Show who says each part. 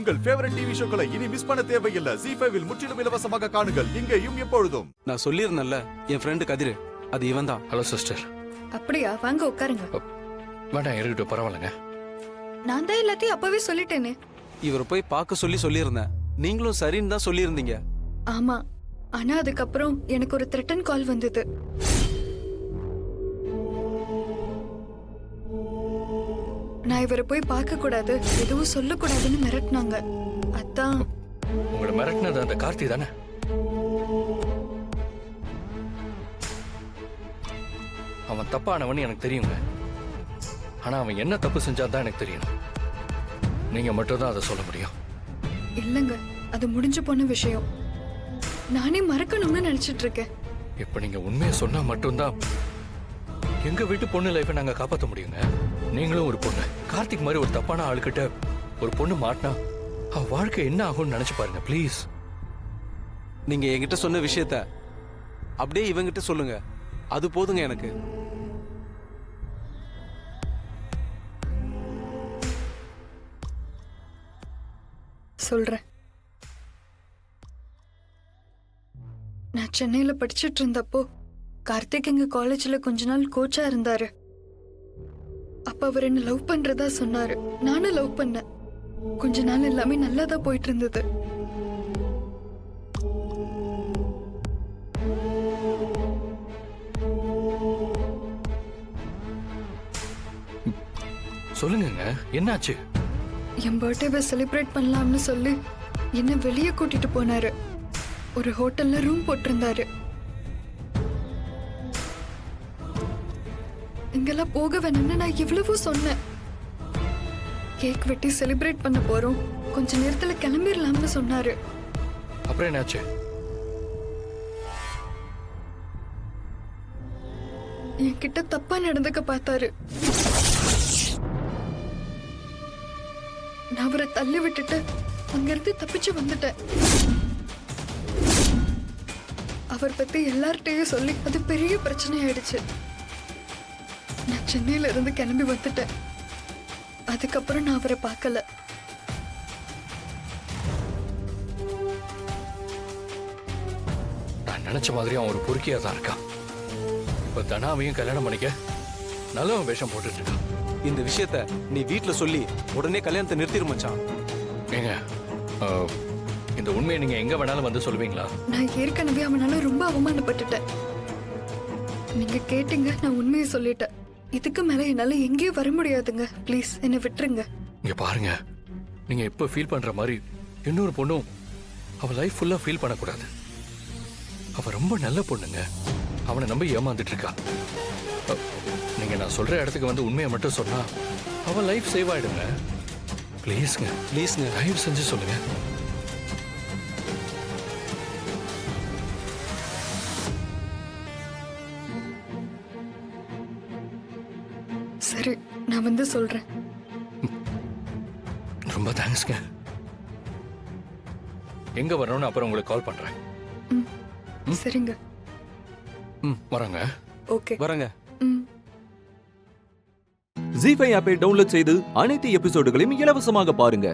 Speaker 1: உங்கள் favourite TV ஷோக்களை இனி miss பண்ண தேவையில்லை. ZEE5 இல் முற்றிலும் இலவசமாக காணுங்கள், இங்கேயும் எப்பொழுதும்.
Speaker 2: நான் சொல்லியிருந்தேன்ல என் ஃப்ரெண்டு கதிர், அது இவன் தான்.
Speaker 3: Hello sister.
Speaker 4: அப்படியா? வாங்க உட்காருங்க.
Speaker 3: வேண்டாம், இருக்கட்டும், பரவாயில்லைங்க.
Speaker 4: நான் தான் எல்லாத்தையும் அப்பவே சொல்லிட்டேனே.
Speaker 2: இவரை போய் பார்க்க சொல்லியிருந்தேன். நீங்களும் சரின்னு தான் சொல்லியிருந்தீங்க.
Speaker 4: ஆமா, ஆனா அதுக்கப்புறம் எனக்கு ஒரு த்ரெட்டன் கால் வந்தது. நான் இவரை போய் பார்க்க கூடாது, எதுவும் சொல்லக்கூடாதுன்னு மிரட்டினாங்க. அதான்.
Speaker 3: உங்களை மிரட்டினது அந்த கார்த்தி தானே? அவன் தப்பானவன் எனக்கு தெரியுங்க. ஆனா அவன் என்ன தப்பு செஞ்சாதான் எனக்கு தெரியும். நீங்க மட்டும் தான் அதை சொல்ல முடியும்.
Speaker 4: இல்லங்க, அது முடிஞ்சு போன விஷயம். நானே மறக்கணும்னு நினைச்சிட்டு இருக்கேன்.
Speaker 3: இப்ப நீங்க உண்மையை சொன்னா மட்டும்தான் எங்க வீட்டு பொண்ணு லைஃபை நாங்க காப்பாற்ற முடியுங்க. நீங்களும் ஒரு பொண்ணு, கார்த்திக் மாதிரி ஒரு தப்பான ஆளுகிட்ட ஒரு பொண்ணு மாட்டினா அவ வாழ்க்கை என்ன ஆகும்னு நினைச்சு பாருங்க ப்ளீஸ்.
Speaker 2: நீங்க என்கிட்ட சொன்ன விஷயத்த அப்படியே இவங்கிட்ட சொல்லுங்க, அது போதுங்க எனக்கு.
Speaker 4: சொல்றேன். நான் சென்னையில படிச்சிட்டு இருந்தப்போ கார்த்திக் எங்க காலேஜ்ல கொஞ்ச நாள் கோச்சா இருந்தாரு. அப்ப அவர் என்ன லவ் பண்றதா சொன்னாரு. நானும் லவ் பண்ணேன். கொஞ்ச நாள் எல்லாமே நல்லாதான் போயிட்டு இருந்தது.
Speaker 3: சொல்லுங்க, என்னாச்சு?
Speaker 4: என் பர்த்டேவை செலிப்ரேட் பண்ணலாம்னு சொல்லி என்ன வெளியே கூட்டிட்டு போனாரு. ஒரு ஹோட்டல்ல ரூம் போட்டிருந்தாரு. இங்கெல்லாம் போக வேணும்னு நான் எவ்வளவோ சொன்னேன். கேக் வெட்டி செலிப்ரேட் பண்ண போறோம், கொஞ்ச நேரத்துல கிளம்பிடலாம்னு சொன்னாரு.
Speaker 3: அப்புறம் என்னாச்சு?
Speaker 4: என்கிட்ட தப்பா நடந்துக்க பார்த்தாரு. நான் அவரை தள்ளி விட்டுட்டு அங்கிருந்து தப்பிச்சு வந்துட்டேன். அவர் பத்தி எல்லார்கிட்டையும் சொல்லி அது பெரிய பிரச்சனை ஆயிடுச்சு. நான் சென்னையில இருந்து கிளம்பி வந்துட்டேன். அதுக்கப்புறம் நான் அவரை பார்க்கல.
Speaker 3: நான் நினைச்ச மாதிரி அவன் ஒரு பொறுக்கியா தான் இருக்கான். இப்ப தனாவையும் கல்யாணம் பண்ணிக்க நல்லவன் வேஷம் போட்டுட்டு இருக்கான்.
Speaker 2: இந்த விஷயத்த நீ வீட்டுல சொல்லி உடனே கல்யாணத்தை நிறுத்திடு மச்சான்.
Speaker 3: ஏங்க, இந்த உண்மையை நீங்க எங்க வேணாலும் வந்து சொல்லுவீங்களா?
Speaker 4: நான் ஏற்கனவே அவனால ரொம்ப அவமானப்பட்டுட்டேன். நீங்க கேட்டீங்க, நான் உண்மையை சொல்லிட்டேன். இதுக்கு மேல என்னால எங்கேயும் வர முடியாதுங்க. ப்ளீஸ் என்னை விட்டுருங்க.
Speaker 3: இங்க பாருங்க, நீங்க இப்ப ஃபீல் பண்ற மாதிரி இன்னொரு பொண்ணும் அவ லைஃப் ஃபுல்லா ஃபீல் பண்ணக்கூடாது. அவ ரொம்ப நல்ல பொண்ணுங்க. அவனை நம்பி ஏமாந்துட்டு இருக்கா. நீங்க நான் சொல்ற இடத்துக்கு வந்து உண்மையை மட்டும் சொன்னா அவ லைஃப் சேவ் ஆயிடுங்க. ப்ளீஸ்ங்க,
Speaker 2: ப்ளீஸ்ங்க,
Speaker 3: தயவு செஞ்சு சொல்லுங்க.
Speaker 4: சரி, நான் வந்து சொல்றேன்.
Speaker 3: ரொம்ப தேங்க்ஸ்ங்க. எங்க வரணும்னு அப்புறம் உங்களுக்கு கால் பண்றேன்.
Speaker 4: சரிங்க.
Speaker 3: வரங்க.
Speaker 4: ஓகே,
Speaker 2: வரங்க.
Speaker 5: ZEE5 ஆப்பை டவுன்லோட் செய்து அனைத்து எபிசோடுகளையும் இலவசமாக பாருங்க.